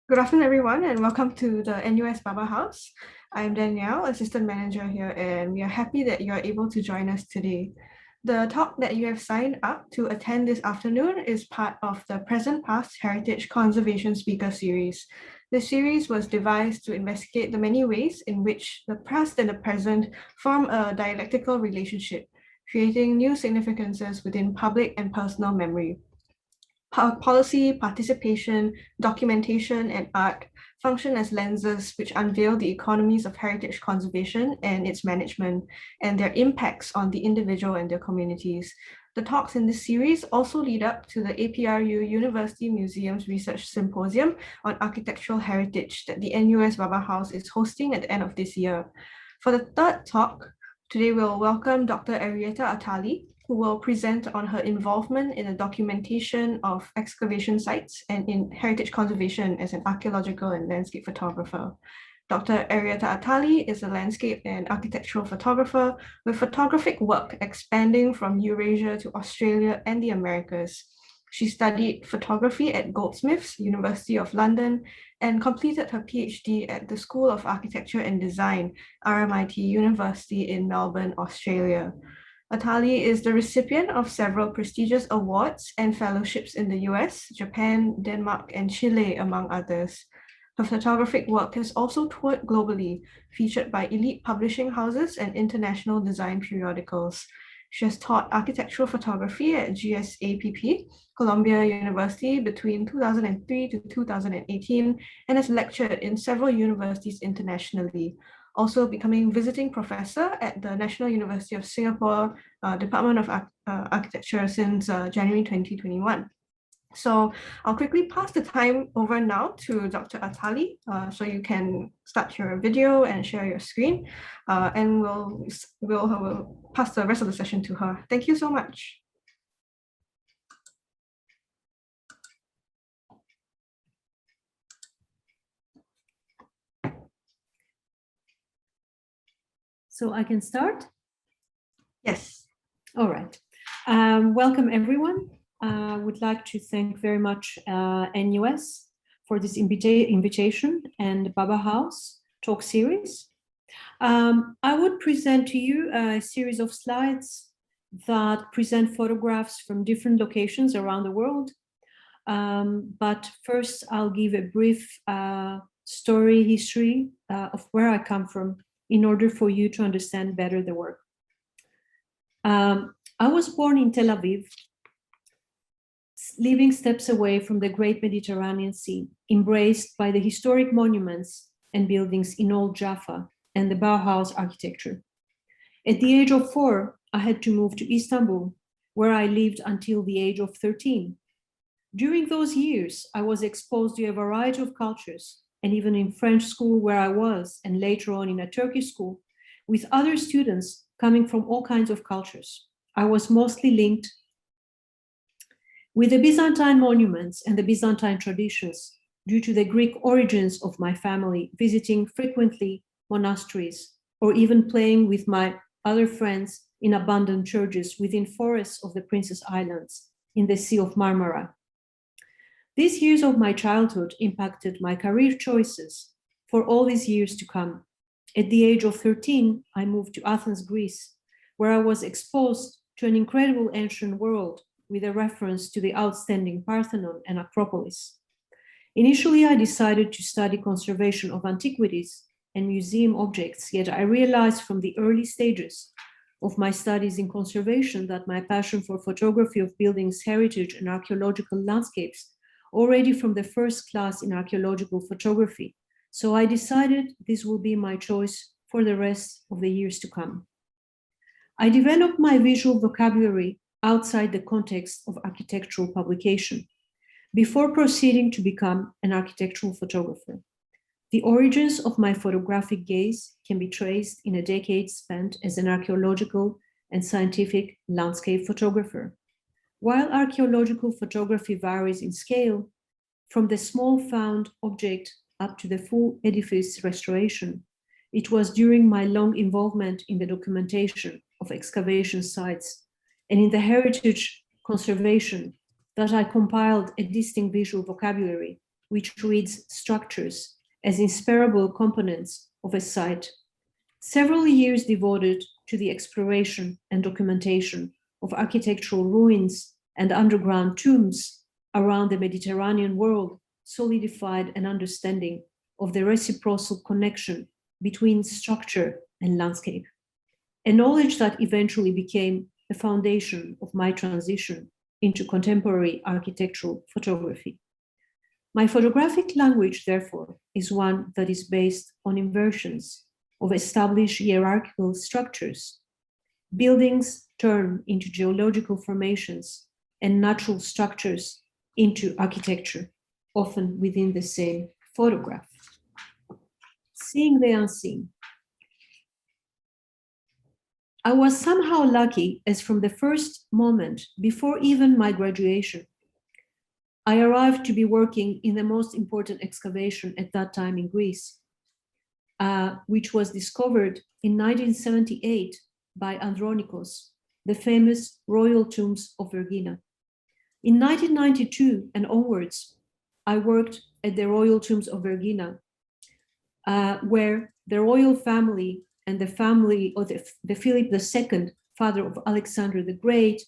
Good afternoon, everyone, and welcome to the NUS Baba House. I'm Danielle, Assistant Manager here, and we are happy that you are able to join us today. The talk that you have signed up to attend this afternoon is part of the Present Past Heritage Conservation Speaker Series. The series was devised to investigate the many ways in which the past and the present form a dialectical relationship, creating new significances within public and personal memory. Policy, participation, documentation, and art function as lenses which unveil the economies of heritage conservation and its management and their impacts on the individual and their communities. The talks in this series also lead up to the APRU University Museums Research Symposium on Architectural Heritage that the NUS Baba House is hosting at the end of this year. For the third talk, today we'll welcome Dr. Arietta Attali, who will present on her involvement in the documentation of excavation sites and in heritage conservation as an archaeological and landscape photographer. Dr. Arietta Attali is a landscape and architectural photographer with photographic work expanding from Eurasia to Australia and the Americas. She studied photography at Goldsmiths, University of London, and completed her PhD at the School of Architecture and Design, RMIT University in Melbourne, Australia. Attali is the recipient of several prestigious awards and fellowships in the US, Japan, Denmark, and Chile, among others. Her photographic work has also toured globally, featured by elite publishing houses and international design periodicals. She has taught architectural photography at GSAPP, Columbia University between 2003 to 2018, and has lectured in several universities internationally, also becoming visiting professor at the National University of Singapore Department of Architecture since January 2021. So I'll quickly pass the time over now to Dr. Attali, so you can start your video and share your screen, and we'll pass the rest of the session to her. Thank you so much. So I can start? Yes. All right. Welcome, everyone. I would like to thank very much NUS for this invitation and Baba House talk series. I would present to you a series of slides that present photographs from different locations around the world. But first, I'll give a brief history of where I come from in order for you to understand better the work. I was born in Tel Aviv, living steps away from the great Mediterranean Sea, embraced by the historic monuments and buildings in Old Jaffa and the Bauhaus architecture. At the age of 4, I had to move to Istanbul, where I lived until the age of 13. During those years, I was exposed to a variety of cultures, and even in French school where I was, and later on in a Turkish school, with other students coming from all kinds of cultures. I was mostly linked with the Byzantine monuments and the Byzantine traditions due to the Greek origins of my family, visiting frequently monasteries, or even playing with my other friends in abandoned churches within forests of the Princess Islands in the Sea of Marmara. These years of my childhood impacted my career choices for all these years to come. At the age of 13, I moved to Athens, Greece, where I was exposed to an incredible ancient world with a reference to the outstanding Parthenon and Acropolis. Initially, I decided to study conservation of antiquities and museum objects, yet I realized from the early stages of my studies in conservation that my passion for photography of buildings, heritage, and archaeological landscapes already from the first class in archaeological photography. So I decided this will be my choice for the rest of the years to come. I developed my visual vocabulary outside the context of architectural publication before proceeding to become an architectural photographer. The origins of my photographic gaze can be traced in a decade spent as an archaeological and scientific landscape photographer. While archaeological photography varies in scale, from the small found object up to the full edifice restoration, it was during my long involvement in the documentation of excavation sites and in the heritage conservation that I compiled a distinct visual vocabulary which reads structures as inseparable components of a site. Several years devoted to the exploration and documentation of architectural ruins and underground tombs around the Mediterranean world solidified an understanding of the reciprocal connection between structure and landscape, a knowledge that eventually became the foundation of my transition into contemporary architectural photography. My photographic language, therefore, is one that is based on inversions of established hierarchical structures. Buildings turn into geological formations and natural structures into architecture, often within the same photograph. Seeing the unseen. I was somehow lucky, as from the first moment, before even my graduation, I arrived to be working in the most important excavation at that time in Greece, which was discovered in 1978 by Andronikos, the famous royal tombs of Vergina. In 1992 and onwards, I worked at the royal tombs of Vergina, where the royal family and the family of the Philip II, father of Alexander the Great,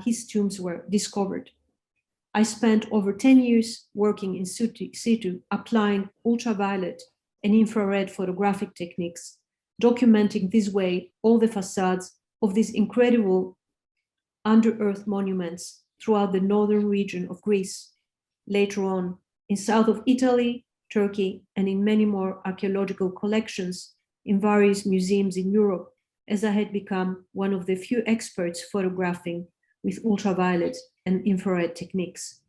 his tombs were discovered. I spent over 10 years working in situ, applying ultraviolet and infrared photographic techniques, documenting this way all the facades of these incredible under-earth monuments throughout the northern region of Greece, later on in south of Italy, Turkey, and in many more archaeological collections in various museums in Europe, as I had become one of the few experts photographing with ultraviolet and infrared techniques.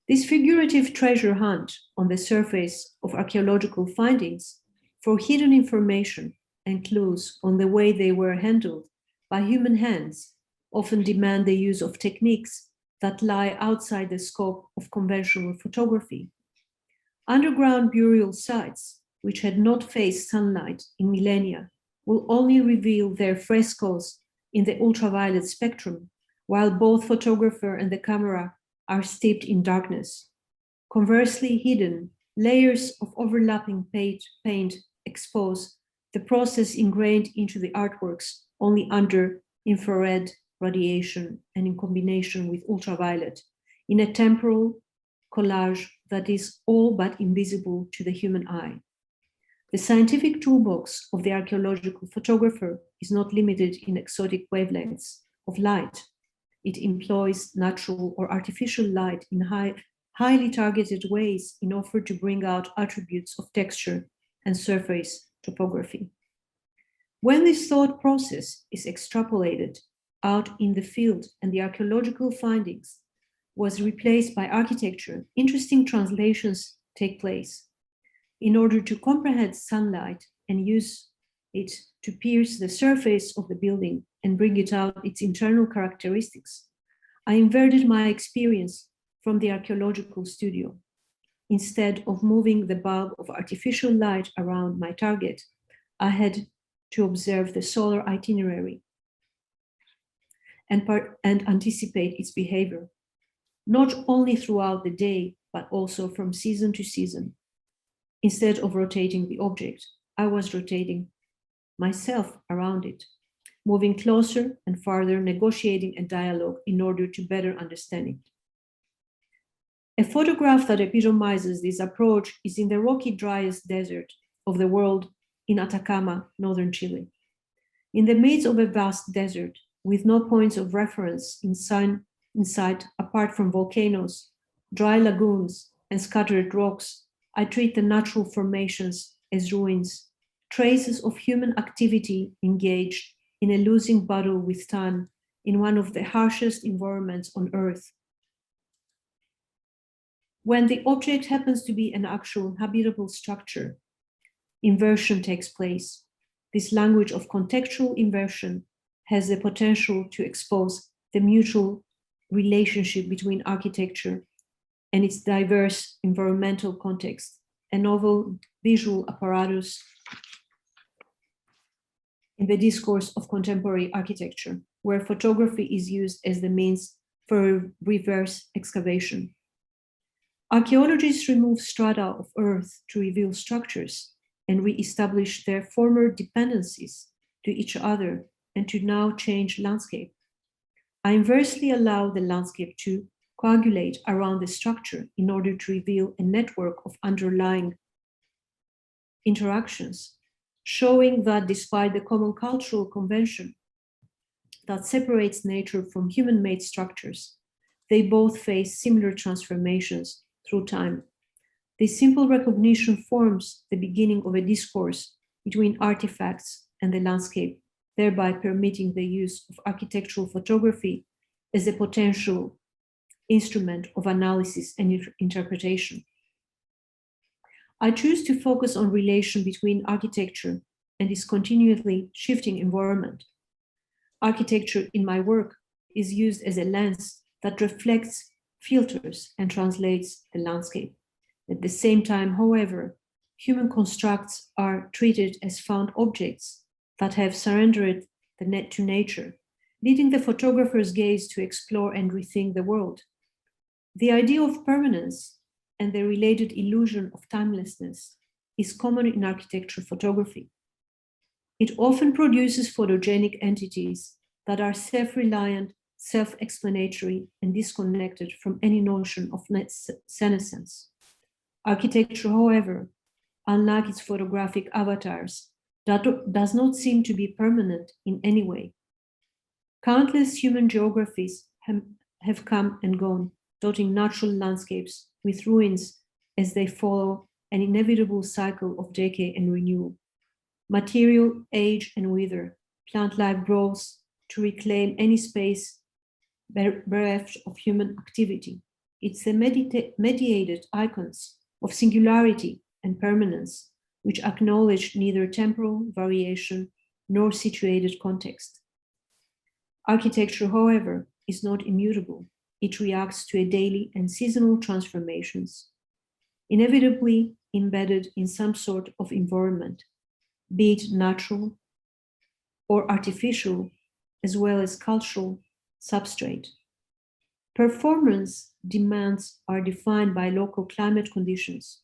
This figurative treasure hunt on the surface of archaeological findings for hidden information and clues on the way they were handled by human hands often demand the use of techniques that lie outside the scope of conventional photography. Underground burial sites, which had not faced sunlight in millennia, will only reveal their frescoes in the ultraviolet spectrum, while both photographer and the camera are steeped in darkness. Conversely, hidden layers of overlapping paint expose the process ingrained into the artworks only under infrared radiation and in combination with ultraviolet, in a temporal collage that is all but invisible to the human eye. The scientific toolbox of the archaeological photographer is not limited in exotic wavelengths of light. It employs natural or artificial light in highly targeted ways in order to bring out attributes of texture and surface topography. When this thought process is extrapolated out in the field and the archaeological findings was replaced by architecture, interesting translations take place. In order to comprehend sunlight and use it to pierce the surface of the building and bring it out its internal characteristics, I inverted my experience from the archaeological studio. Instead of moving the bulb of artificial light around my target, I had to observe the solar itinerary and anticipate its behavior, not only throughout the day, but also from season to season. Instead of rotating the object, I was rotating myself around it, moving closer and farther, negotiating a dialogue in order to better understand it. A photograph that epitomizes this approach is in the rocky, driest desert of the world in Atacama, northern Chile. In the midst of a vast desert, with no points of reference in sight apart from volcanoes, dry lagoons, and scattered rocks, I treat the natural formations as ruins, traces of human activity engaged in a losing battle with time in one of the harshest environments on Earth. When the object happens to be an actual habitable structure, inversion takes place. This language of contextual inversion has the potential to expose the mutual relationship between architecture and its diverse environmental context, a novel visual apparatus in the discourse of contemporary architecture, where photography is used as the means for reverse excavation. Archaeologists remove strata of earth to reveal structures and re-establish their former dependencies to each other and to now change landscape. I inversely allow the landscape to coagulate around the structure in order to reveal a network of underlying interactions, showing that despite the common cultural convention that separates nature from human-made structures, they both face similar transformations through time. This simple recognition forms the beginning of a discourse between artifacts and the landscape, thereby permitting the use of architectural photography as a potential instrument of analysis and interpretation. I choose to focus on relation between architecture and its continually shifting environment. Architecture in my work is used as a lens that reflects, filters, and translates the landscape. At the same time, however, human constructs are treated as found objects that have surrendered the net to nature, leading the photographer's gaze to explore and rethink the world. The idea of permanence and the related illusion of timelessness is common in architecture photography. It often produces photogenic entities that are self-reliant, self-explanatory, and disconnected from any notion of senescence. Architecture, however, unlike its photographic avatars, does not seem to be permanent in any way. Countless human geographies have come and gone, dotting natural landscapes with ruins as they follow an inevitable cycle of decay and renewal. Material age and wither, plant life grows to reclaim any space bereft of human activity. It's the mediated icons of singularity and permanence, which acknowledge neither temporal variation nor situated context. Architecture, however, is not immutable. It reacts to a daily and seasonal transformations, inevitably embedded in some sort of environment, be it natural or artificial, as well as cultural substrate. Performance demands are defined by local climate conditions,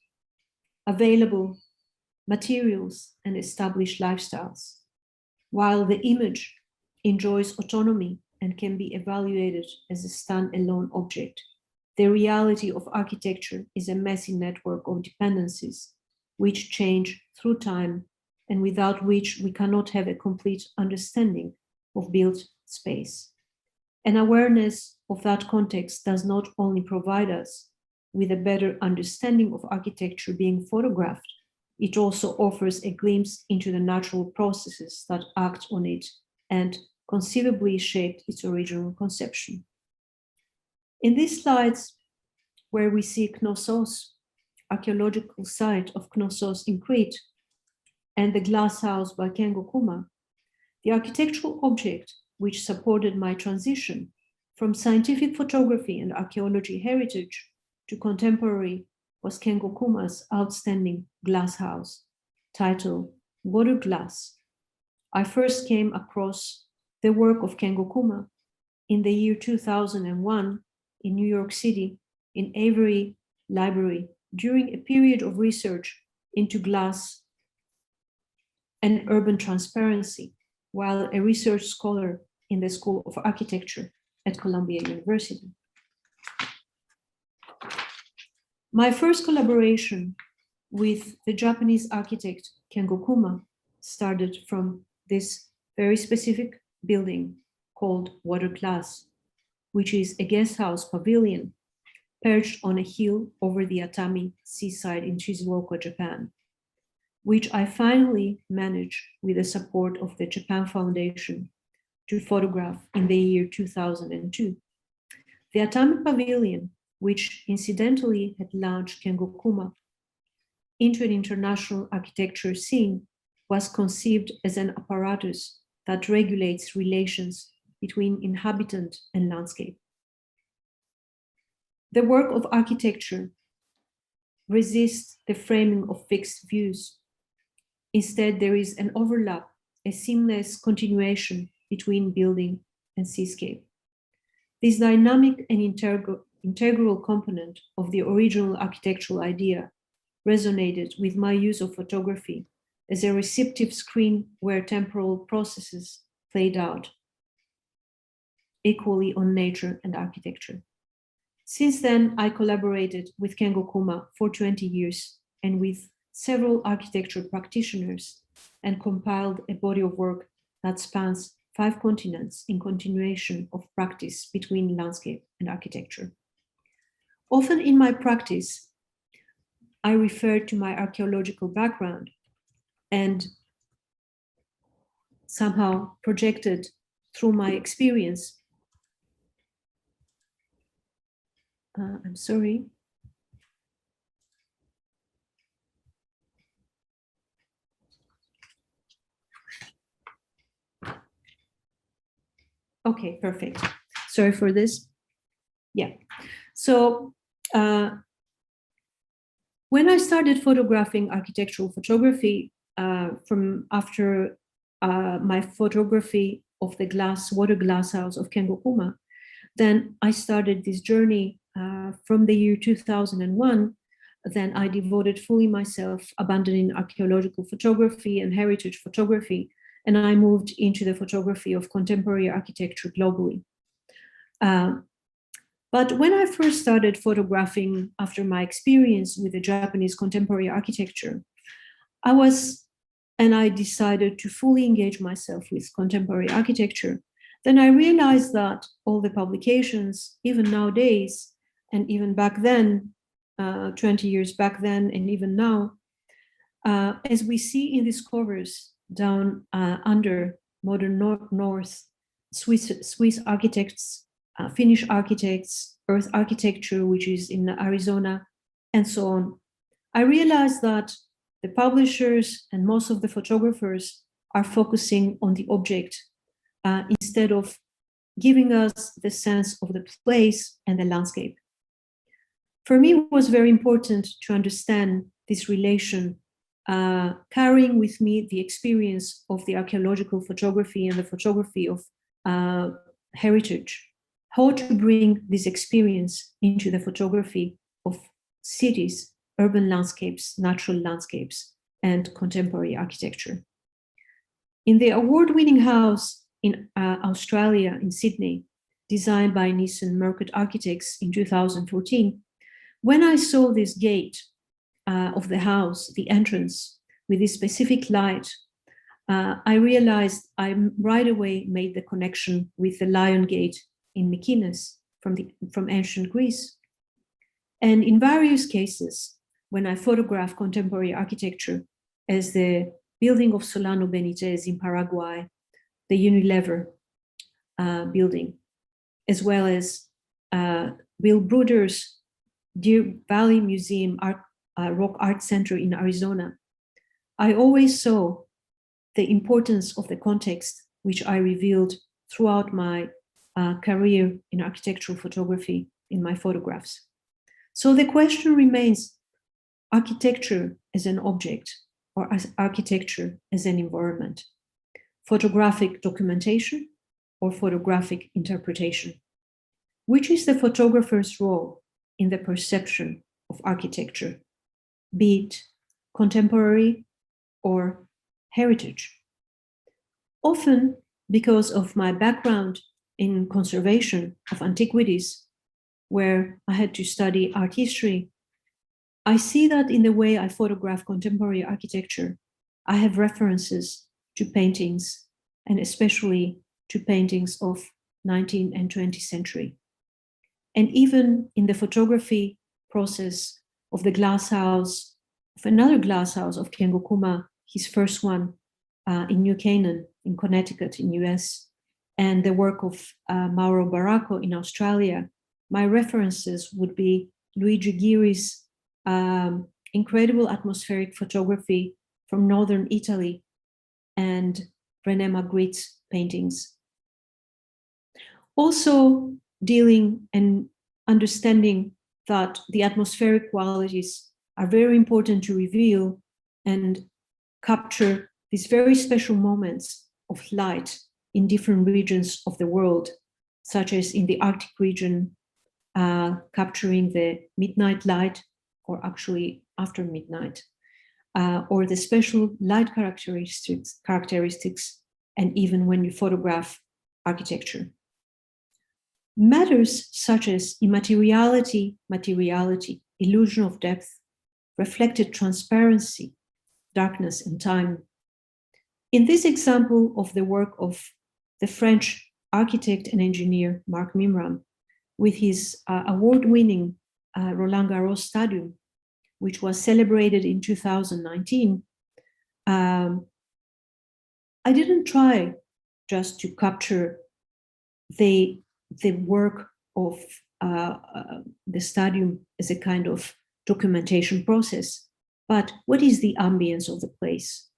available materials, and established lifestyles, while the image enjoys autonomy and can be evaluated as a standalone object. The reality of architecture is a messy network of dependencies which change through time and without which we cannot have a complete understanding of built space. An awareness of that context does not only provide us with a better understanding of architecture being photographed, it also offers a glimpse into the natural processes that act on it and conceivably shaped its original conception. In these slides, where we see Knossos, archaeological site of Knossos in Crete, and the glass house by Kengo Kuma, the architectural object which supported my transition from scientific photography and archaeology heritage to contemporary was Kengo Kuma's outstanding glass house, titled Water Glass. I first came across the work of Kengo Kuma in the year 2001 in New York City in Avery Library during a period of research into glass and urban transparency, while a research scholar in the School of Architecture at Columbia University. My first collaboration with the Japanese architect Kengo Kuma started from this very specific building called Water Glass, which is a guest house pavilion perched on a hill over the Atami seaside in Shizuoka, Japan, which I finally managed with the support of the Japan Foundation to photograph in the year 2002. The Atami Pavilion, which incidentally had launched Kengo Kuma into an international architecture scene, was conceived as an apparatus that regulates relations between inhabitant and landscape. The work of architecture resists the framing of fixed views. Instead, there is an overlap, a seamless continuation between building and seascape. This dynamic and integral component of the original architectural idea, resonated with my use of photography as a receptive screen where temporal processes played out equally on nature and architecture. Since then, I collaborated with Kengo Kuma for 20 years and with several architecture practitioners and compiled a body of work that spans 5 continents in continuation of practice between landscape and architecture. Often in my practice, I refer to my archaeological background and somehow projected through my experience. I'm sorry. Okay, perfect. Sorry for this. Yeah. So when I started photographing architectural photography from after my photography of the water glass house of Kengo Kuma, then I started this journey from the year 2001. Then I devoted fully myself, abandoning archaeological photography and heritage photography, and I moved into the photography of contemporary architecture globally. But when I first started photographing after my experience with the Japanese contemporary architecture, I decided to fully engage myself with contemporary architecture. Then I realized that all the publications, even nowadays, and even back then, 20 years back then, and even now, as we see in these covers down under modern North, Swiss architects, Finnish architects, earth architecture, which is in Arizona, and so on, I realized that the publishers and most of the photographers are focusing on the object instead of giving us the sense of the place and the landscape. For me, it was very important to understand this relation, carrying with me the experience of the archaeological photography and the photography of heritage, how to bring this experience into the photography of cities, urban landscapes, natural landscapes, and contemporary architecture. In the award-winning house in Australia, in Sydney, designed by Nissan Merkert Architects in 2014, when I saw this gate of the house, the entrance, with this specific light, I realized I right away made the connection with the Lion Gate in Mykonos from ancient Greece. And in various cases, when I photograph contemporary architecture, as the building of Solano Benitez in Paraguay, the Unilever building, as well as Bill Bruder's Deer Valley Museum Rock Art Center in Arizona, I always saw the importance of the context, which I revealed throughout my career in architectural photography in my photographs. So the question remains, architecture as an object or as architecture as an environment, photographic documentation or photographic interpretation? Which is the photographer's role in the perception of architecture, be it contemporary or heritage? Often, because of my background in conservation of antiquities, where I had to study art history, I see that in the way I photograph contemporary architecture, I have references to paintings, and especially to paintings of 19th and 20th century. And even in the photography process of the glass house, of another glass house of Kengo Kuma, his first one in New Canaan, in Connecticut, in US, and the work of Mauro Baracco in Australia, my references would be Luigi Ghiri's incredible atmospheric photography from northern Italy and René Magritte's paintings. Also dealing and understanding that the atmospheric qualities are very important to reveal and capture these very special moments of light in different regions of the world, such as in the Arctic region, capturing the midnight light, or actually after midnight, or the special light characteristics, and even when you photograph architecture. Matters such as immateriality, materiality, illusion of depth, reflected transparency, darkness, and time. In this example of the work of the French architect and engineer Marc Mimran, with his award-winning Roland Garros Stadium, which was celebrated in 2019, I didn't try just to capture the work of the stadium as a kind of documentation process, but what is the ambience of the place?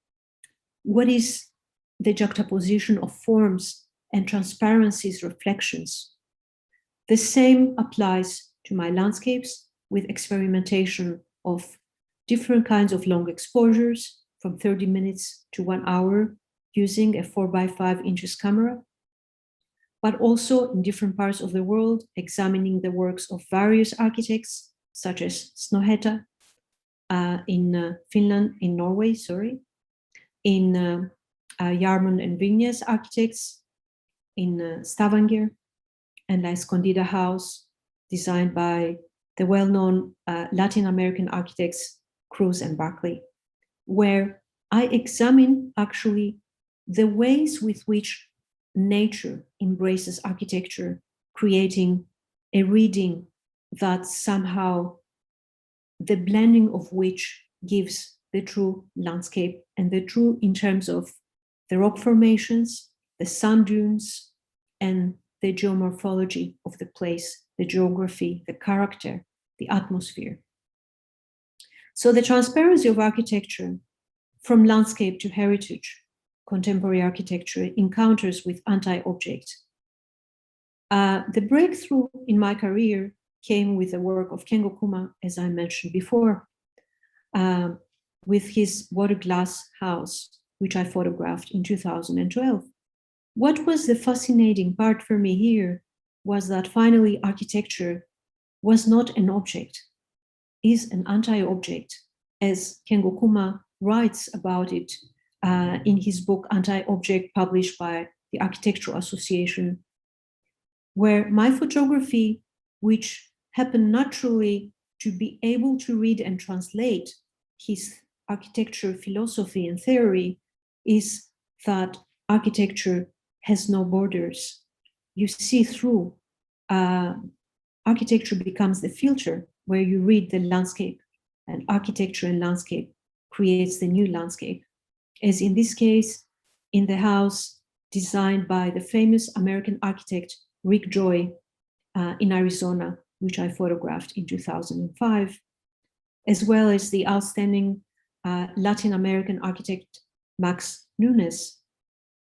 What is the juxtaposition of forms and transparencies, reflections? The same applies to my landscapes, with experimentation of different kinds of long exposures from 30 minutes to 1 hour using a 4x5 inches camera, but also in different parts of the world, examining the works of various architects, such as Snohetta in Finland, in Norway, in Jarmon and Vignes architects, in Stavanger, and La Escondida House, designed by the well-known Latin American architects Cruz and Barclay, where I examine actually the ways with which nature embraces architecture, creating a reading that somehow the blending of which gives the true landscape, and the true in terms of the rock formations, the sand dunes, and the geomorphology of the place, the geography, the character, the atmosphere. So the transparency of architecture, from landscape to heritage, contemporary architecture, encounters with anti-object. The breakthrough in my career came with the work of Kengo Kuma, as I mentioned before, with his water glass house, which I photographed in 2012. What was the fascinating part for me here was that finally architecture was not an object, is an anti-object, as Kengo Kuma writes about it in his book Anti-Object, published by the Architectural Association, where my photography, which happened naturally to be able to read and translate his architecture philosophy and theory, is that architecture has no borders. You see through. Architecture becomes the filter where you read the landscape, and architecture and landscape creates the new landscape, as in this case, in the house designed by the famous American architect Rick Joy in Arizona, which I photographed in 2005, as well as the outstanding Latin American architect Max Nunes,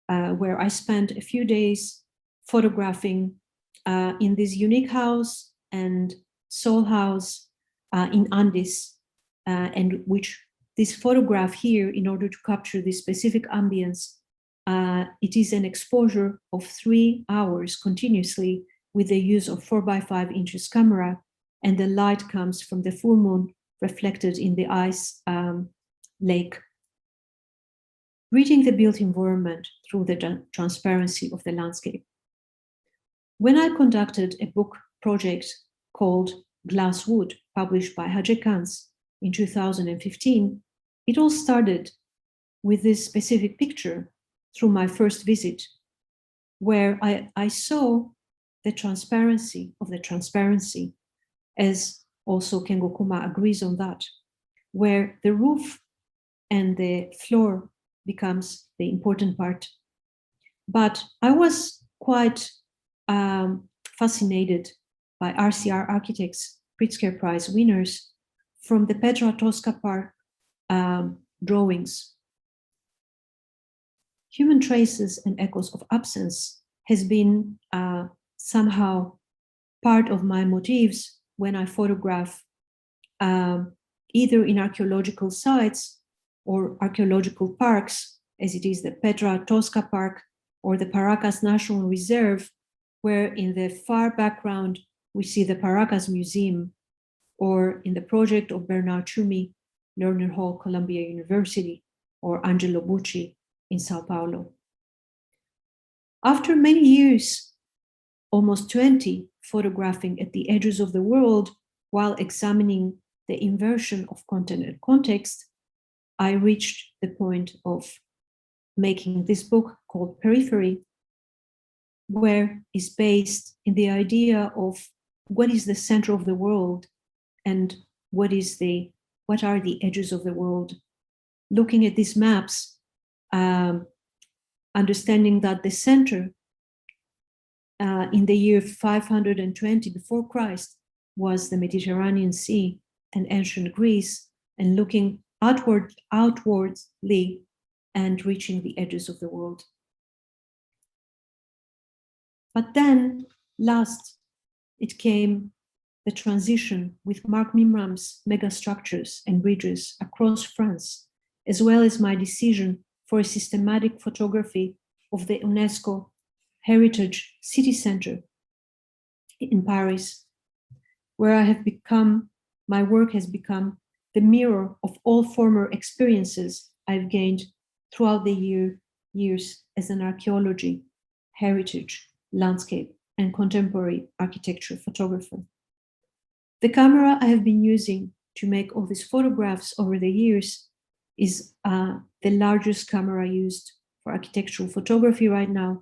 where I spent a few days photographing in this unique house and soul house in Andes, and which this photograph here, in order to capture this specific ambience, it is an exposure of 3 hours continuously with the use of 4x5 inches camera, and the light comes from the full moon reflected in the ice lake. Reading the built environment through the transparency of the landscape. When I conducted a book project called Glass Wood, published by Hajek Kans in 2015, it all started with this specific picture through my first visit, where I saw the transparency of the transparency, as also Kengo Kuma agrees on that, where the roof and the floor becomes the important part. But I was quite fascinated by RCR architects, Pritzker Prize winners, from the Petra Tosca Park drawings. Human traces and echoes of absence has been somehow part of my motifs when I photograph either in archaeological sites or archaeological parks, as it is the Petra Tosca Park or the Paracas National Reserve, where in the far background we see the Paracas Museum, or in the project of Bernard Tschumi, Lerner Hall, Columbia University, or Angelo Bucci in Sao Paulo. After many years, almost 20, photographing at the edges of the world while examining the inversion of content and context, I reached the point of making this book called Periphery, where is based in the idea of what is the center of the world and what are the edges of the world. Looking at these maps, understanding that the center in the year 520 before Christ was the Mediterranean Sea and ancient Greece, and looking outwardly and reaching the edges of the world. But then, last, it came the transition with Mark Mimram's megastructures and bridges across France, as well as my decision for a systematic photography of the UNESCO Heritage City Center in Paris, where my work has become the mirror of all former experiences I've gained throughout the years as an archaeology, heritage, landscape, and contemporary architecture photographer. The camera I have been using to make all these photographs over the years is the largest camera used for architectural photography right now.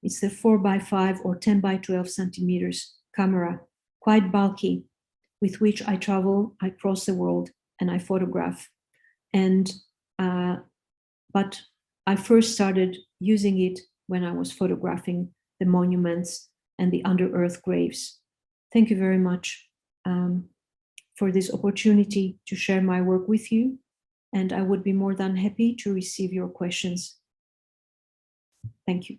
It's the 4x5 or 10x12 centimeters camera, quite bulky, with which I travel, I cross the world, and I photograph. But I first started using it when I was photographing the monuments and the under-earth graves. Thank you very much for this opportunity to share my work with you, and I would be more than happy to receive your questions. Thank you.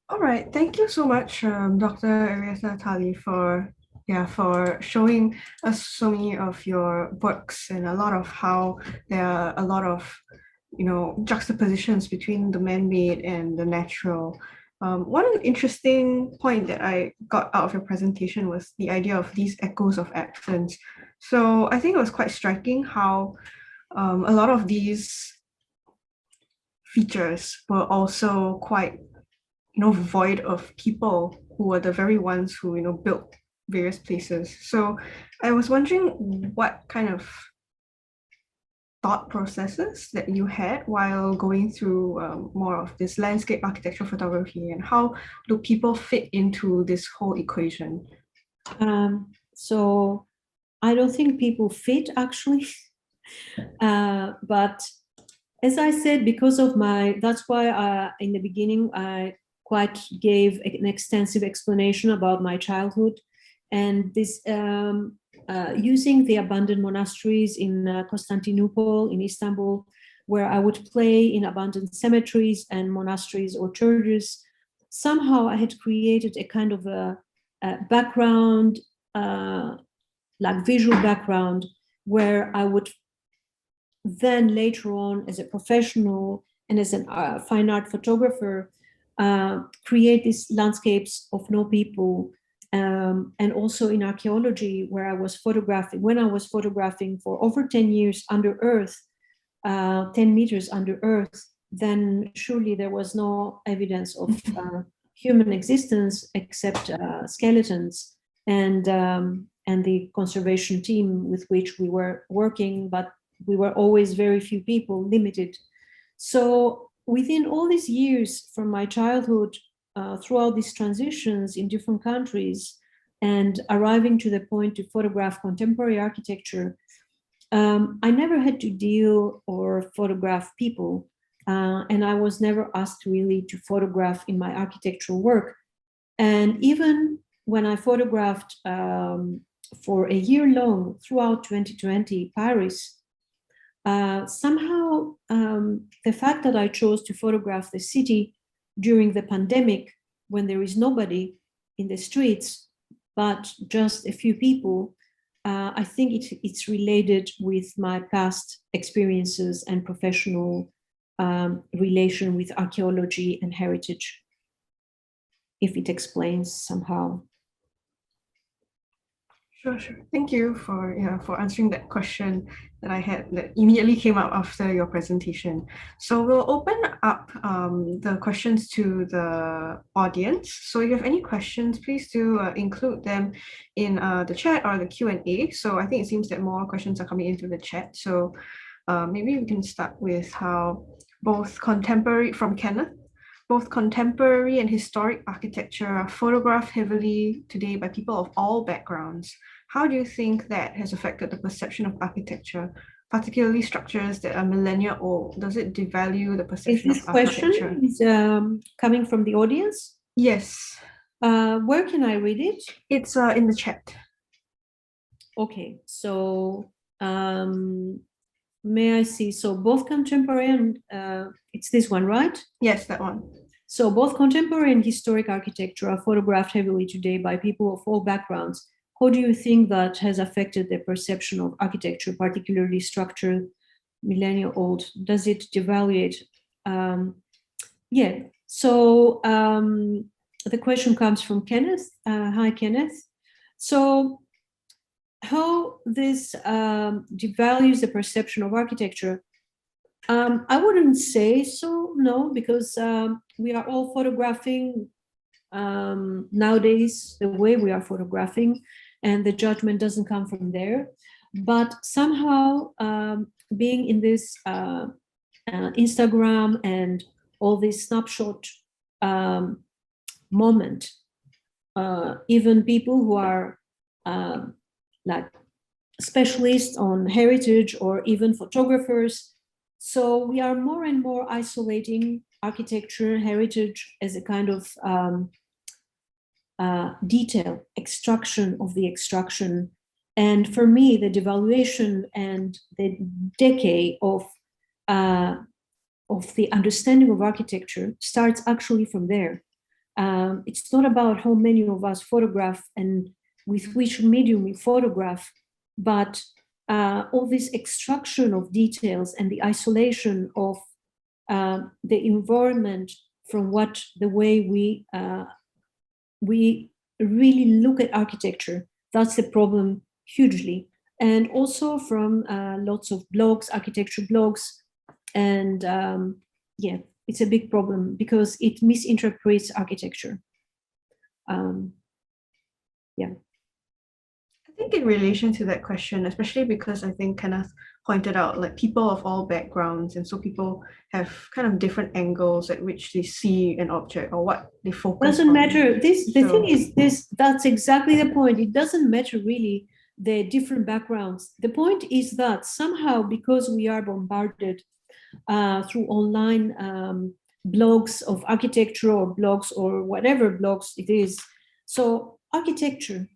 All right, thank you so much, Dr. Arietta Attali, for showing us so many of your books and a lot of how there are a lot of juxtapositions between the man-made and the natural. One interesting point that I got out of your presentation was the idea of these echoes of absence. So I think it was quite striking how a lot of these features were also quite void of people who were the very ones who built various places. So I was wondering what kind of thought processes that you had while going through more of this landscape architecture photography, and how do people fit into this whole equation? So I don't think people fit actually, but as I said, because of that's why in the beginning I quite gave an extensive explanation about my childhood and this using the abandoned monasteries in Constantinople, in Istanbul, where I would play in abandoned cemeteries and monasteries or churches. Somehow I had created a kind of a background, like visual background, where I would then later on as a professional and as a fine art photographer create these landscapes of no people, and also in archaeology, where I was photographing for over 10 years under earth, 10 meters under earth, then surely there was no evidence of human existence except skeletons and the conservation team with which we were working, but we were always very few people, limited. So within all these years from my childhood, throughout these transitions in different countries and arriving to the point to photograph contemporary architecture, I never had to deal or photograph people. And I was never asked really to photograph in my architectural work. And even when I photographed for a year long throughout 2020 Paris, somehow the fact that I chose to photograph the city during the pandemic, when there is nobody in the streets, but just a few people, I think it's related with my past experiences and professional relation with archaeology and heritage, if it explains somehow. Sure. Thank you for answering that question that I had that immediately came up after your presentation. So we'll open up the questions to the audience. So if you have any questions, please do include them in the chat or the Q&A. So I think it seems that more questions are coming into the chat. So maybe we can start with how both contemporary, from Kenneth, both contemporary and historic architecture are photographed heavily today by people of all backgrounds. How do you think that has affected the perception of architecture, particularly structures that are millennia old? Does it devalue the perception of architecture? This question is coming from the audience? Yes. Where can I read it? It's in the chat. Okay, so may I see? So both contemporary and it's this one, right? Yes, that one. So both contemporary and historic architecture are photographed heavily today by people of all backgrounds. How do you think that has affected the perception of architecture, particularly structure, millennia old? Does it devaluate? Yeah, so the question comes from Kenneth. Hi, Kenneth. So how this devalues the perception of architecture? I wouldn't say so, no, because we are all photographing nowadays the way we are photographing, and the judgment doesn't come from there. But somehow being in this Instagram and all this snapshot moment, even people who are like specialists on heritage or even photographers. So we are more and more isolating architecture, heritage as a kind of detail, extraction of the extraction. And for me, the devaluation and the decay of the understanding of architecture starts actually from there. It's not about how many of us photograph and with which medium we photograph, but all this extraction of details and the isolation of the environment from the way we really look at architecture. That's the problem hugely. And also from lots of blogs, architecture blogs. And yeah, it's a big problem because it misinterprets architecture. Yeah. I think in relation to that question, especially because I think Kenneth pointed out like people of all backgrounds, and so people have kind of different angles at which they see an object or what they focus doesn't on. matter. The thing is this, that's exactly the point. It doesn't matter really the different backgrounds. The point is that somehow, because we are bombarded through online blogs of architecture or blogs or whatever blogs it is, so architecture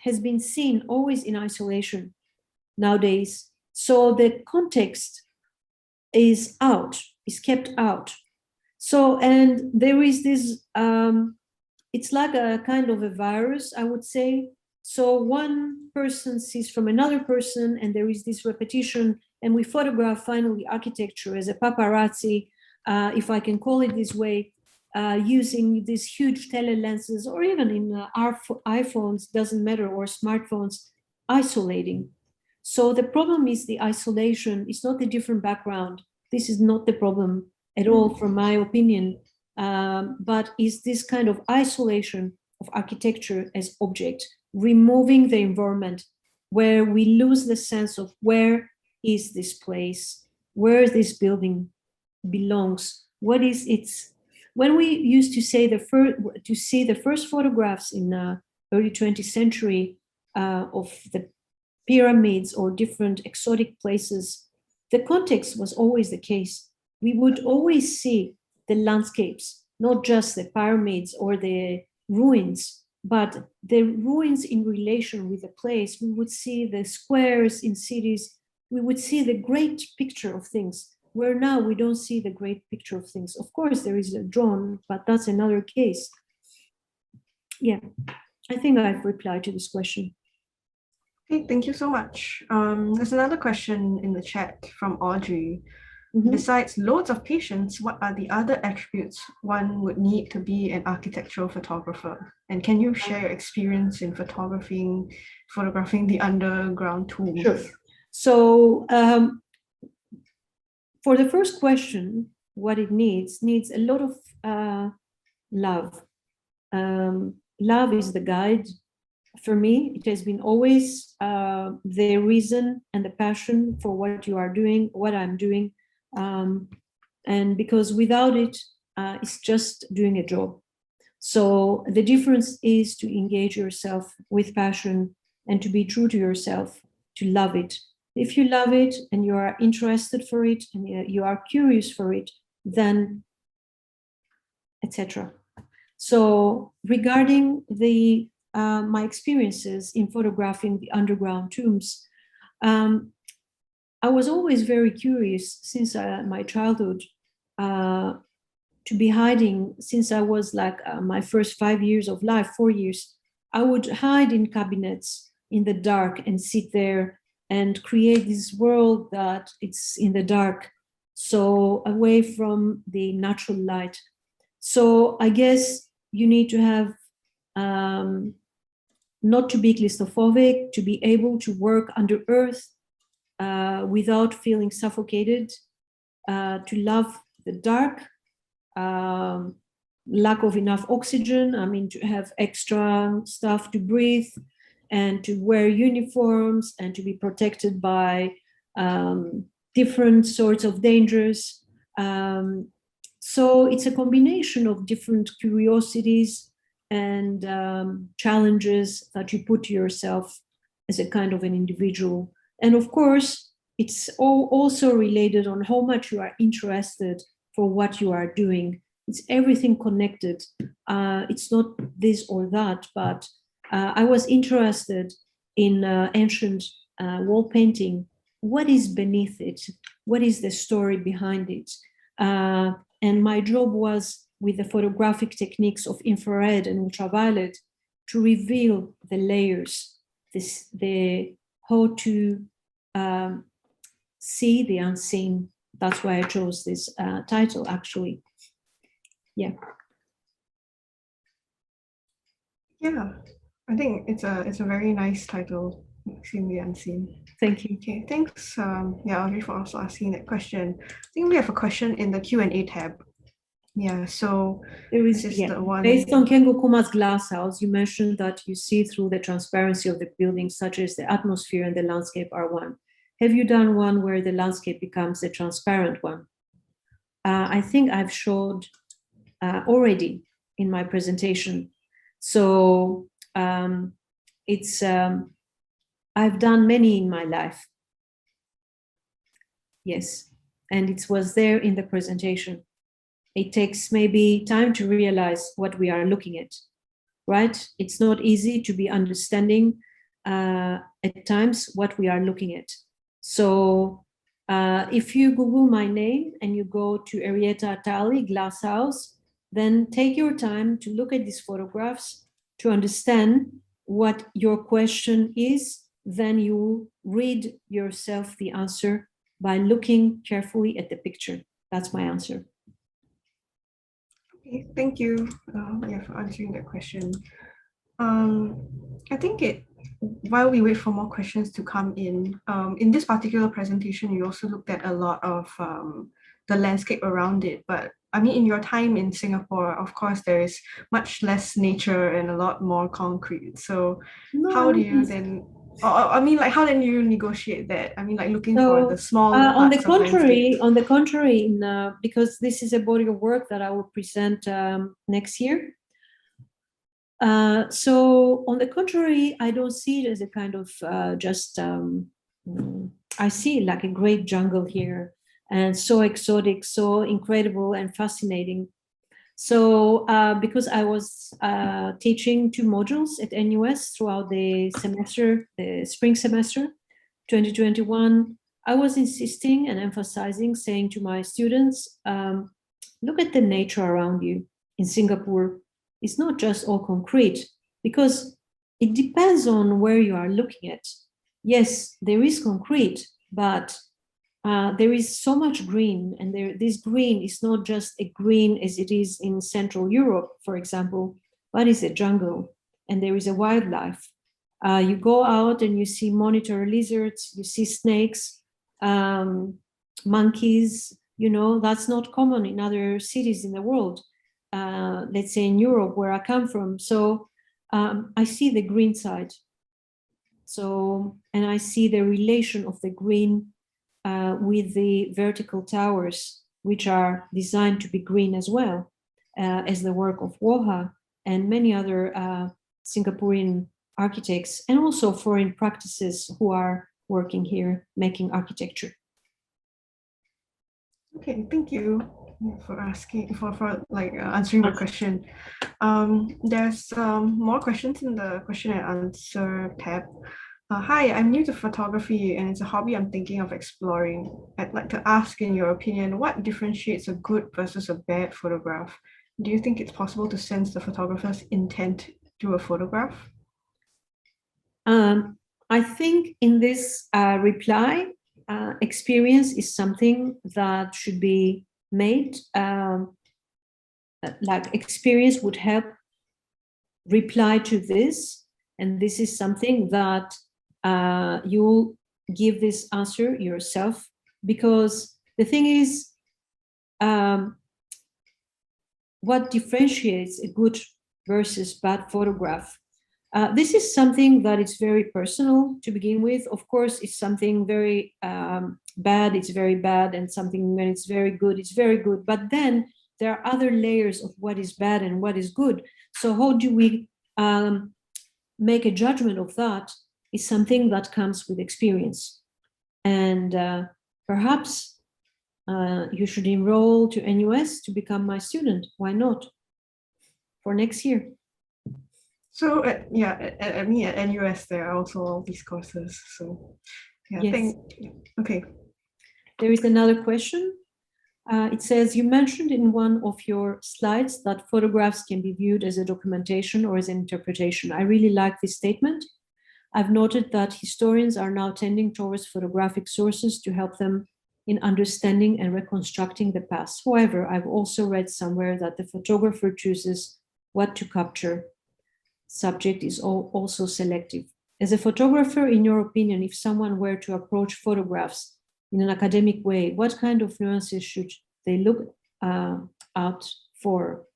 has been seen always in isolation nowadays. So the context is kept out. So, and there is this, it's like a kind of a virus, I would say. So one person sees from another person, and there is this repetition, and we photograph finally architecture as a paparazzi, if I can call it this way, using these huge tele lenses, or even in our iPhones, doesn't matter, or smartphones, isolating. So the problem is the isolation. It's not a different background. This is not the problem at all, from my opinion, but is this kind of isolation of architecture as object, removing the environment, where we lose the sense of where is this place, where this building belongs, what is its. When we used to say see the first photographs in the early 20th century of the pyramids or different exotic places, the context was always the case. We would always see the landscapes, not just the pyramids or the ruins, but the ruins in relation with the place. We would see the squares in cities. We would see the great picture of things, where now we don't see the great picture of things. Of course, there is a drone, but that's another case. Yeah. I think I've replied to this question. Okay, thank you so much. There's another question in the chat from Audrey. Mhm. Besides loads of patience, what are the other attributes one would need to be an architectural photographer? And can you share your experience in photographing the underground tombs? Sure. So for the first question, what it needs a lot of love. Love is the guide for me. It has been always the reason and the passion for what you are doing, what I'm doing. And because without it, it's just doing a job. So the difference is to engage yourself with passion and to be true to yourself, to love it. If you love it and you are interested for it and you are curious for it, then etc. So regarding the my experiences in photographing the underground tombs, I was always very curious since my childhood to be hiding. Since I was like my first 5 years of life, 4 years, I would hide in cabinets in the dark and sit there and create this world that it's in the dark, so away from the natural light. So I guess you need to have not to be claustrophobic, to be able to work under earth without feeling suffocated, to love the dark, lack of enough oxygen, I mean, to have extra stuff to breathe, and to wear uniforms and to be protected by different sorts of dangers. So it's a combination of different curiosities and challenges that you put to yourself as a kind of an individual. And of course, it's also related on how much you are interested for what you are doing. It's everything connected. It's not this or that, but I was interested in ancient wall painting. What is beneath it? What is the story behind it? And my job was with the photographic techniques of infrared and ultraviolet to reveal the layers, how to see the unseen. That's why I chose this title, actually. Yeah. Yeah, I think it's a very nice title, Seeing the Unseen. Thank you. Okay, thanks. Audrey, for also asking that question. I think we have a question in the Q&A tab. Yeah, so there is, this is the one. Based on Kengo Kuma's glass house, you mentioned that you see through the transparency of the building, such as the atmosphere and the landscape are one. Have you done one where the landscape becomes a transparent one? I think I've showed already in my presentation. So it's I've done many in my life. Yes, and it was there in the presentation. It takes maybe time to realize what we are looking at, right? It's not easy to be understanding at times what we are looking at. So if you Google my name and you go to Arietta Attali Glass House, then take your time to look at these photographs to understand what your question is. Then you read yourself the answer by looking carefully at the picture. That's my answer. Okay, thank you for answering that question. I think while we wait for more questions to come in this particular presentation, you also looked at a lot of the landscape around it. But I mean, in your time in Singapore, of course, there is much less nature and a lot more concrete. So how do you then, I mean, like, how then you negotiate that? I mean, like looking for the small on the parts of landscape. contrary, because this is a body of work that I will present next year. So on the contrary, I don't see it as a kind of I see it like a great jungle here, and so exotic, so incredible and fascinating. So because I was teaching 2 modules at NUS throughout the semester, the spring semester, 2021, I was insisting and emphasizing, saying to my students, look at the nature around you in Singapore. It's not just all concrete, because it depends on where you are looking at. Yes, there is concrete, but there is so much green, and this green is not just a green as it is in Central Europe, for example, but it's a jungle, and there is a wildlife. You go out and you see monitor lizards, you see snakes, monkeys, that's not common in other cities in the world. Let's say in Europe, where I come from. So I see the green side. So, and I see the relation of the green with the vertical towers, which are designed to be green as well, as the work of Woha and many other Singaporean architects, and also foreign practices who are working here, making architecture. Okay, thank you for asking, for answering my question. There's more questions in the question and answer tab. Hi, I'm new to photography and it's a hobby I'm thinking of exploring. I'd like to ask, in your opinion, what differentiates a good versus a bad photograph? Do you think it's possible to sense the photographer's intent through a photograph? I think in this reply, experience is something that should be made. Like experience would help reply to this, and this is something that you'll give this answer yourself, because the thing is, what differentiates a good versus bad photograph? This is something that is very personal to begin with. Of course, it's something very bad, it's very bad, and something when it's very good, it's very good. But then there are other layers of what is bad and what is good. So how do we make a judgment of that is something that comes with experience. And perhaps you should enroll to NUS to become my student. Why not? For next year. So at NUS, there are also all these courses. So yeah, yes. Okay. There is another question. It says, you mentioned in one of your slides that photographs can be viewed as a documentation or as an interpretation. I really like this statement. I've noted that historians are now tending towards photographic sources to help them in understanding and reconstructing the past. However, I've also read somewhere that the photographer chooses what to capture. Subject is also selective. As a photographer, in your opinion, if someone were to approach photographs in an academic way, what kind of nuances should they look out for?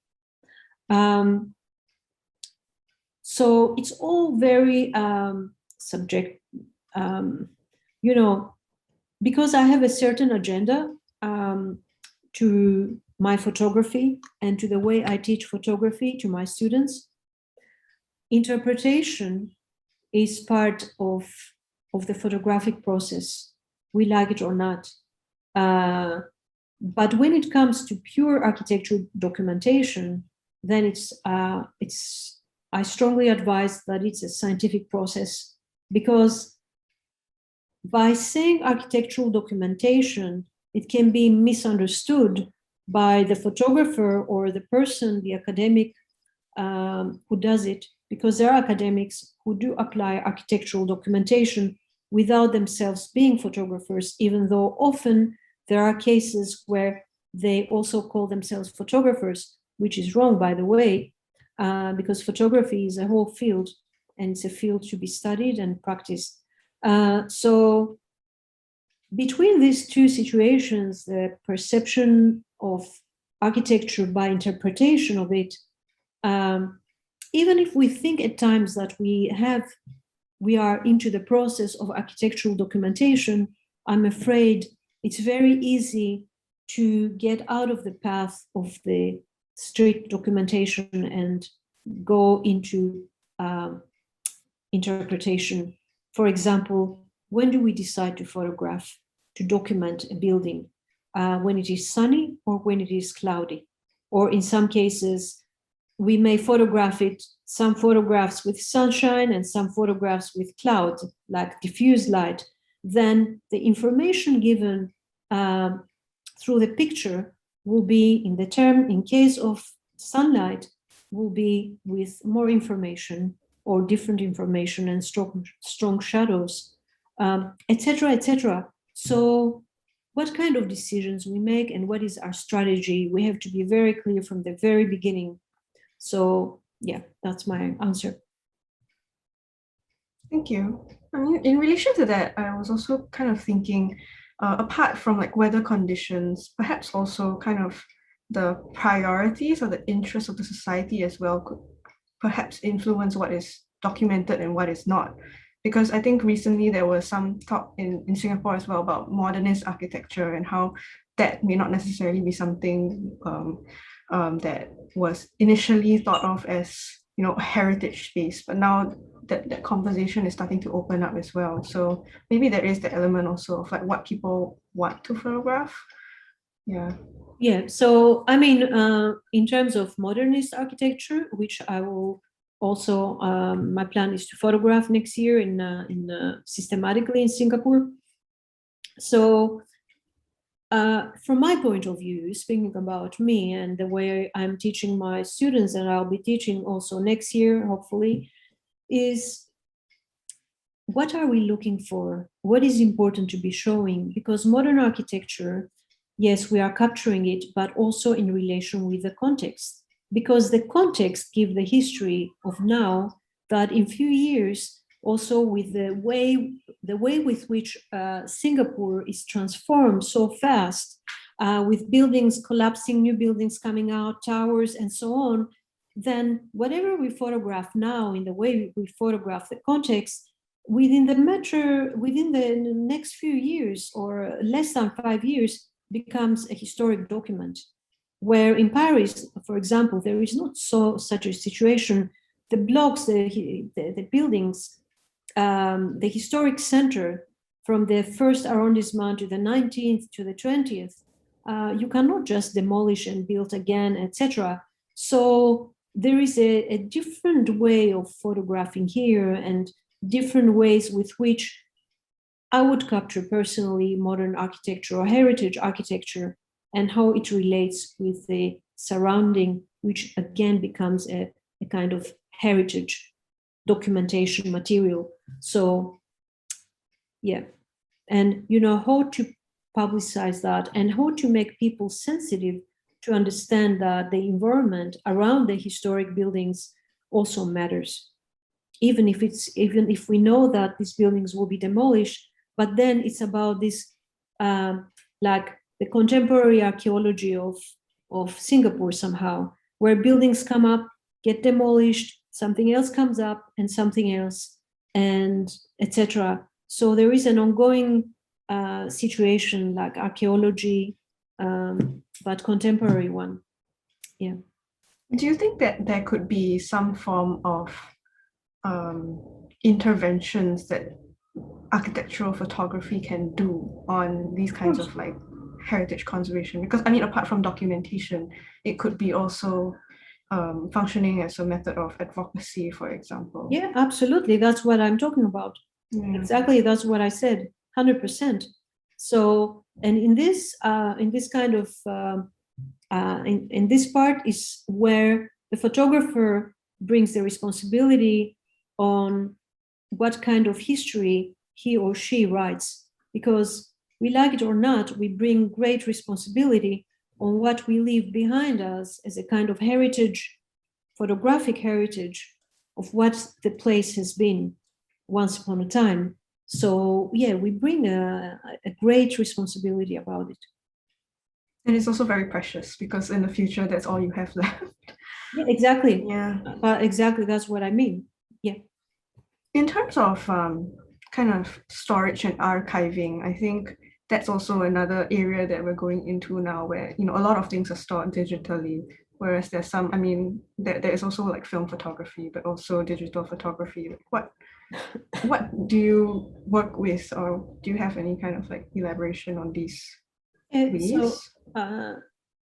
So it's all very subject, because I have a certain agenda to my photography and to the way I teach photography to my students. Interpretation is part of the photographic process, we like it or not. But when it comes to pure architectural documentation, then I strongly advise that it's a scientific process, because by saying architectural documentation, it can be misunderstood by the photographer or the person, the academic who does it, because there are academics who do apply architectural documentation without themselves being photographers, even though often there are cases where they also call themselves photographers, which is wrong, by the way, because photography is a whole field, and it's a field to be studied and practiced. So between these two situations, the perception of architecture by interpretation of it, even if we think at times that we are into the process of architectural documentation, I'm afraid it's very easy to get out of the path of the strict documentation and go into interpretation. For example, when do we decide to photograph, to document a building? When it is sunny or when it is cloudy? Or in some cases, we may photograph it, some photographs with sunshine and some photographs with clouds, like diffuse light. Then the information given through the picture will be in case of sunlight, will be with more information, or different information and strong shadows, etc., etc. So what kind of decisions we make and what is our strategy, we have to be very clear from the very beginning. So yeah, that's my answer. Thank you. I mean, in relation to that, I was also kind of thinking, apart from like weather conditions, perhaps also kind of the priorities or the interests of the society as well could perhaps influence what is documented and what is not. Because I think recently there was some talk in Singapore as well about modernist architecture and how that may not necessarily be something that was initially thought of as, you know, a heritage space, but now that conversation is starting to open up as well. So maybe there is the element also of like what people want to photograph. Yeah. Yeah, so I mean, in terms of modernist architecture, which I will also, my plan is to photograph next year systematically in Singapore. So from my point of view, speaking about me and the way I'm teaching my students, and I'll be teaching also next year, hopefully, is what are we looking for? What is important to be showing? Because modern architecture, yes, we are capturing it, but also in relation with the context. Because the context gives the history of now, that in few years, also with the way with which Singapore is transformed so fast, with buildings collapsing, new buildings coming out, towers, and so on, then whatever we photograph now in the way we photograph the context, within the next few years or less than 5 years becomes a historic document. Where in Paris, for example, there is not such a situation. The blocks, the buildings, the historic center from the first arrondissement to the 19th to the 20th, you cannot just demolish and build again, etc. So there is a different way of photographing here and different ways with which I would capture personally modern architecture or heritage architecture and how it relates with the surrounding, which again becomes a kind of heritage documentation material. So yeah, and you know how to publicize that and how to make people sensitive to understand that the environment around the historic buildings also matters. Even if we know that these buildings will be demolished, but then it's about this like the contemporary archaeology of Singapore somehow, where buildings come up, get demolished, something else comes up, and something else, and etc. So there is an ongoing situation like archaeology, but contemporary one. Yeah. Do you think that there could be some form of interventions that architectural photography can do on these kinds of like heritage conservation? Because I mean, apart from documentation, it could be also functioning as a method of advocacy, for example. Yeah, absolutely. That's what I'm talking about. Yeah. Exactly. That's what I said. 100%. So, and in this kind of in this part is where the photographer brings the responsibility on what kind of history he or she writes, because we like it or not, we bring great responsibility on what we leave behind us as a kind of heritage, photographic heritage of what the place has been once upon a time. So yeah, we bring a great responsibility about it. And it's also very precious because in the future, that's all you have left. Yeah, exactly. Yeah. But exactly, that's what I mean. Yeah. In terms of kind of storage and archiving, I think that's also another area that we're going into now, where, you know, a lot of things are stored digitally, whereas there's some, I mean, there is also like film photography, but also digital photography. What do you work with, or do you have any kind of like elaboration on these ways? So,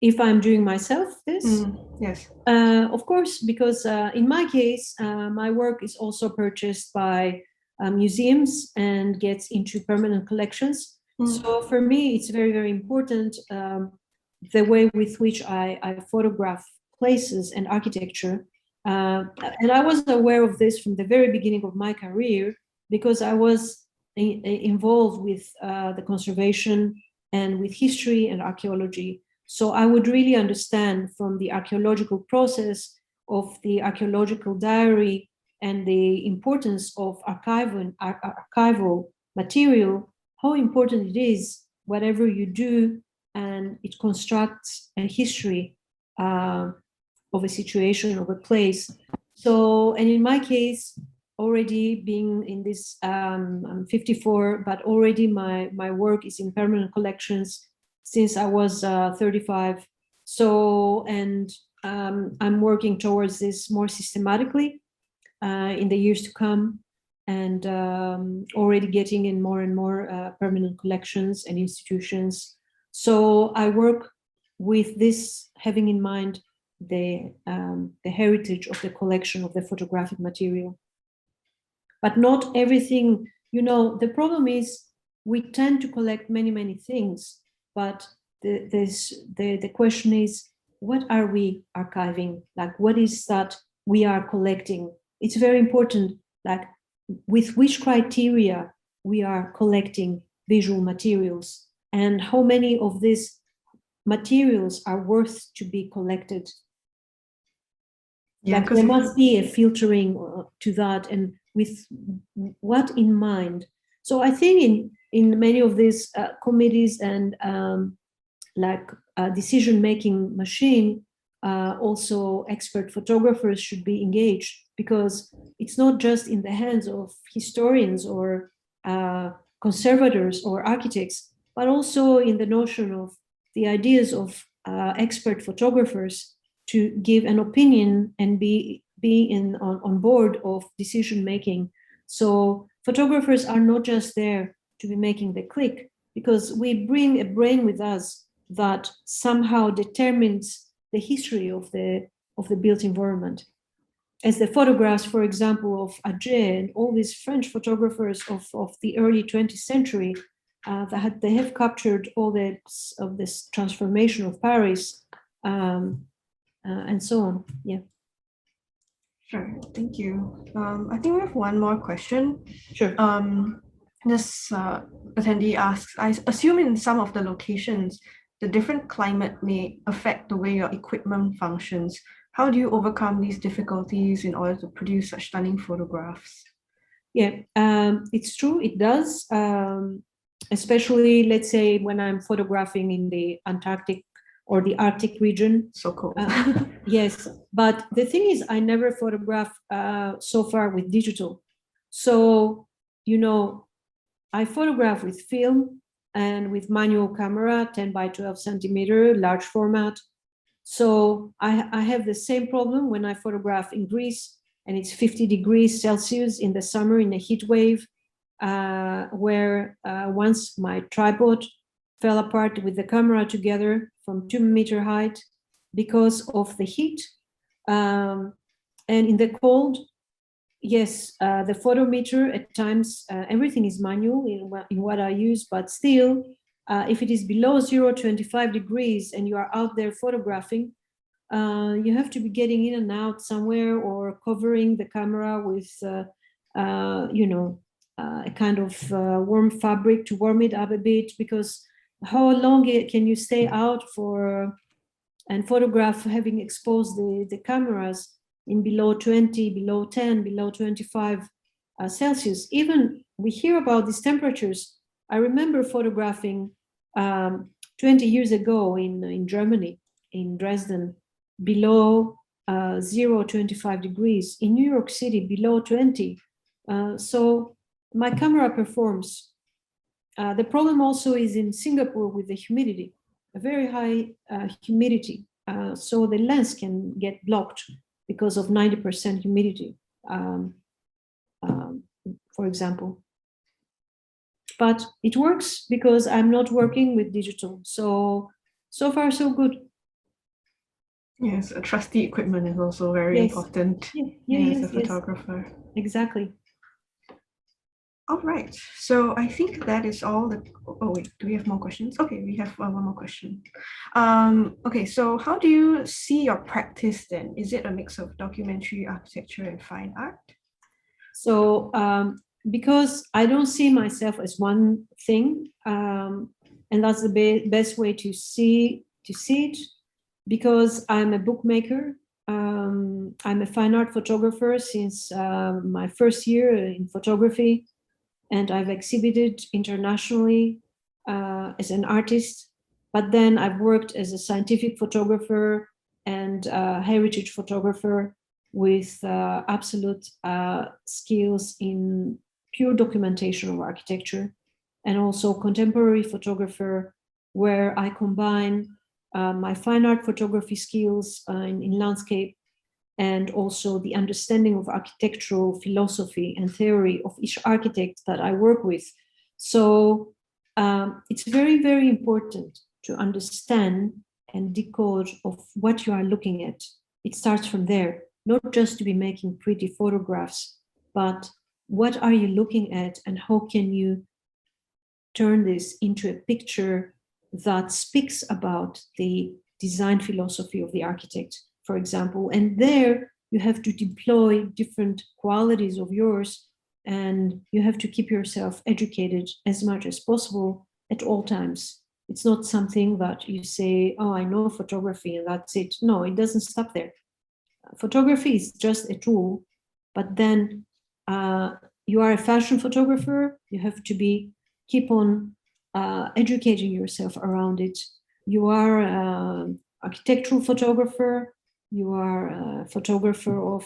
if I'm doing myself this, yes, of course, because in my case, my work is also purchased by museums and gets into permanent collections. So for me, it's very, very important the way with which I photograph places and architecture, And I was aware of this from the very beginning of my career because I was involved with the conservation and with history and archaeology. So I would really understand from the archaeological process of the archaeological diary and the importance of archival material, how important it is, whatever you do, and it constructs a history of a situation, of a place. So, and in my case, already being in this, I'm 54, but already my work is in permanent collections since I was 35. So, and I'm working towards this more systematically in the years to come, and already getting in more and more permanent collections and institutions. So I work with this, having in mind the heritage of the collection of the photographic material. But not everything, the problem is we tend to collect many things, but the question is, what are we archiving? Like, what is that we are collecting? It's very important, like, with which criteria we are collecting visual materials, and how many of these materials are worth to be collected. Yeah, like there must be a filtering to that, and with what in mind. So I think in many of these committees and decision-making machine, also expert photographers should be engaged, because it's not just in the hands of historians or conservators or architects, but also in the notion of the ideas of expert photographers to give an opinion and be on board of decision making. So photographers are not just there to be making the click, because we bring a brain with us that somehow determines the history of the built environment. As the photographs, for example, of Atali and all these French photographers of the early 20th century, they have captured all of this transformation of Paris, and so on. Yeah. Sure, thank you. I think we have one more question. Sure. This attendee asks, I assume in some of the locations, the different climate may affect the way your equipment functions. How do you overcome these difficulties in order to produce such stunning photographs? Yeah, it's true, it does. Especially, let's say, when I'm photographing in the Antarctic or the Arctic region. So cool. Yes, but the thing is, I never photograph so far with digital. So, I photograph with film and with manual camera, 10 by 12 centimeter, large format. So I have the same problem when I photograph in Greece, and it's 50 degrees Celsius in the summer in a heat wave, where once my tripod fell apart with the camera together from 2-meter height because of the heat. And in the cold, yes, the photometer at times, everything is manual in what I use, but still, if it is below 0.25 degrees and you are out there photographing, you have to be getting in and out somewhere, or covering the camera with, a kind of warm fabric to warm it up a bit, because how long can you stay out for and photograph having exposed the cameras in below 20, below 10, below 25 Celsius? Even we hear about these temperatures. I remember photographing 20 years ago in Germany, in Dresden, below 0.25 degrees. In New York City, below 20. So my camera performs. The problem also is in Singapore with the humidity, a very high humidity. So the lens can get blocked because of 90% humidity, for example. But it works because I'm not working with digital. So far, so good. Yes, a trusty equipment is also very important as a photographer. Exactly. All right. So I think that is all the. Oh wait, do we have more questions? Okay, we have one more question. Okay, so how do you see your practice then? Is it a mix of documentary, architecture, and fine art? So because I don't see myself as one thing, and that's the best way to see it. Because I'm a bookmaker, I'm a fine art photographer since my first year in photography, and I've exhibited internationally as an artist. But then I've worked as a scientific photographer and heritage photographer with absolute skills in pure documentation of architecture, and also contemporary photographer, where I combine my fine art photography skills in landscape, and also the understanding of architectural philosophy and theory of each architect that I work with. So it's very, very important to understand and decode of what you are looking at. It starts from there, not just to be making pretty photographs, but what are you looking at and how can you turn this into a picture that speaks about the design philosophy of the architect, for example. And there you have to deploy different qualities of yours, and you have to keep yourself educated as much as possible at all times. It's not something that you say, oh, I know photography and that's it. No, it doesn't stop there. Photography is just a tool, but then you are a fashion photographer, you have to keep on educating yourself around it. You are an architectural photographer, you are a photographer of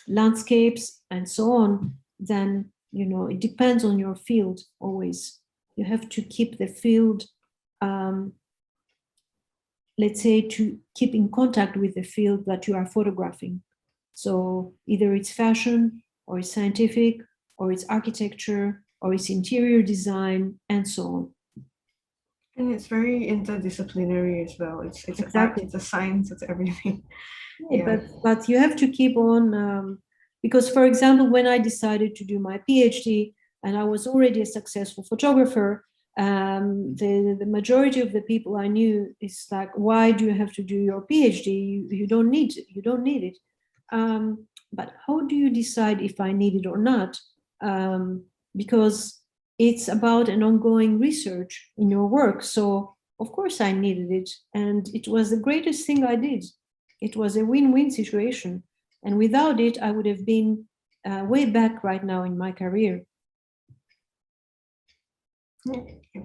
landscapes and so on. Then, it depends on your field always. You have to keep the field, let's say, to keep in contact with the field that you are photographing. So either it's fashion, or it's scientific, or it's architecture, or it's interior design, and so on. And it's very interdisciplinary as well. It's Exactly. it's a science, it's everything. Yeah. But you have to keep on, because, for example, when I decided to do my PhD and I was already a successful photographer, the majority of the people I knew is like, why do you have to do your PhD? You don't need it. You don't need it. But how do you decide if I need it or not? Because it's about an ongoing research in your work. So of course I needed it, and it was the greatest thing I did. It was a win-win situation, and without it, I would have been way back right now in my career.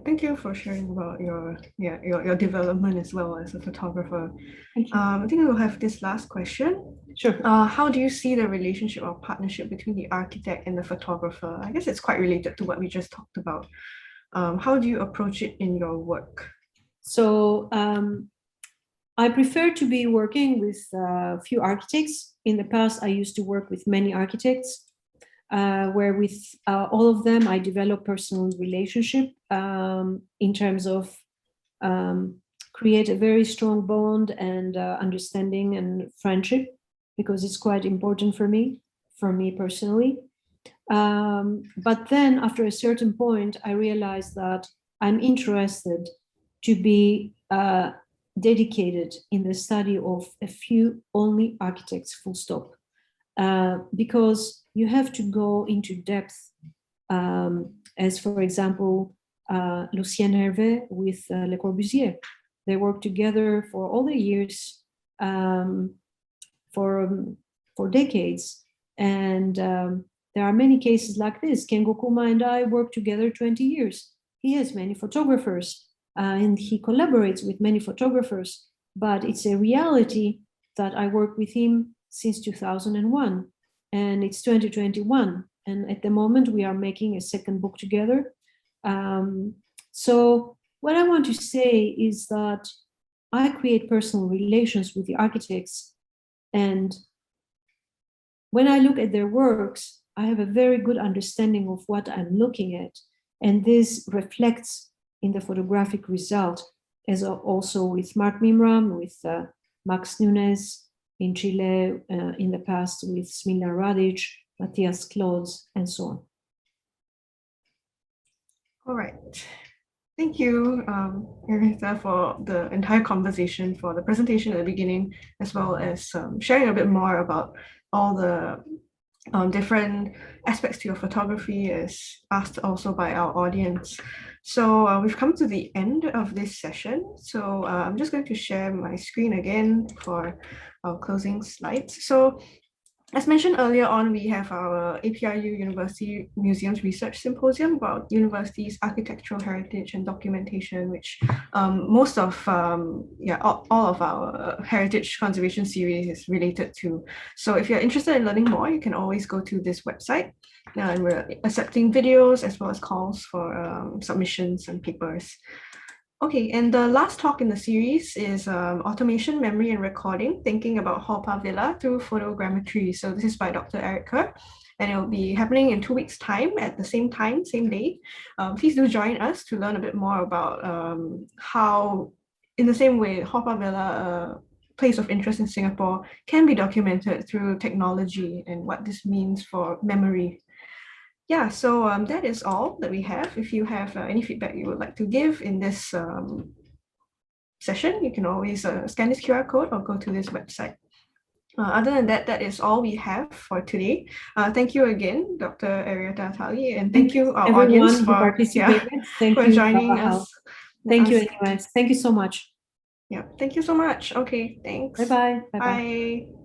Thank you for sharing about your development as well as a photographer. I think we'll have this last question. Sure. How do you see the relationship or partnership between the architect and the photographer? I guess it's quite related to what we just talked about. How do you approach it in your work? So I prefer to be working with a few architects. In the past, I used to work with many architects, where with all of them, I develop personal relationship in terms of create a very strong bond and understanding and friendship, because it's quite important for me personally. But then after a certain point, I realized that I'm interested to be dedicated in the study of a few only architects, full stop. Because you have to go into depth, as for example, Lucien Hervé with Le Corbusier. They worked together for all the years, for decades. And there are many cases like this. Kengo Kuma and I worked together 20 years. He has many photographers, and he collaborates with many photographers, but it's a reality that I work with him since 2001, and it's 2021. And at the moment, we are making a second book together. So what I want to say is that I create personal relations with the architects, and when I look at their works, I have a very good understanding of what I'm looking at, and this reflects in the photographic result, as also with Mark Mimram, with Max Nunes in Chile, in the past with Smilja Radic, Matthias Klods, and so on. All right. Thank you, Aretha, for the entire conversation, for the presentation at the beginning, as well as sharing a bit more about all the different aspects to your photography as asked also by our audience. So we've come to the end of this session. So I'm just going to share my screen again for our closing slides. So as mentioned earlier on, we have our APRU University Museums Research Symposium about universities' architectural heritage and documentation, which most of, all of our heritage conservation series is related to. So if you're interested in learning more, you can always go to this website. And we're accepting videos as well as calls for submissions and papers. Okay, and the last talk in the series is Automation, Memory, and Recording, Thinking about Haw-Par Villa Through Photogrammetry. So this is by Dr. Eric Kerr, and it will be happening in 2 weeks' time at the same time, same day. Please do join us to learn a bit more about how, in the same way, Haw-Par Villa, a place of interest in Singapore, can be documented through technology and what this means for memory. Yeah, so that is all that we have. If you have any feedback you would like to give in this session, you can always scan this QR code or go to this website. Other than that, that is all we have for today. Thank you again, Dr. Arietta Attali, and thank you, our audience, for participating. Thank for you, joining us. Thank you, anyways. Thank you so much. Yeah, thank you so much. Okay, thanks. Bye-bye. Bye.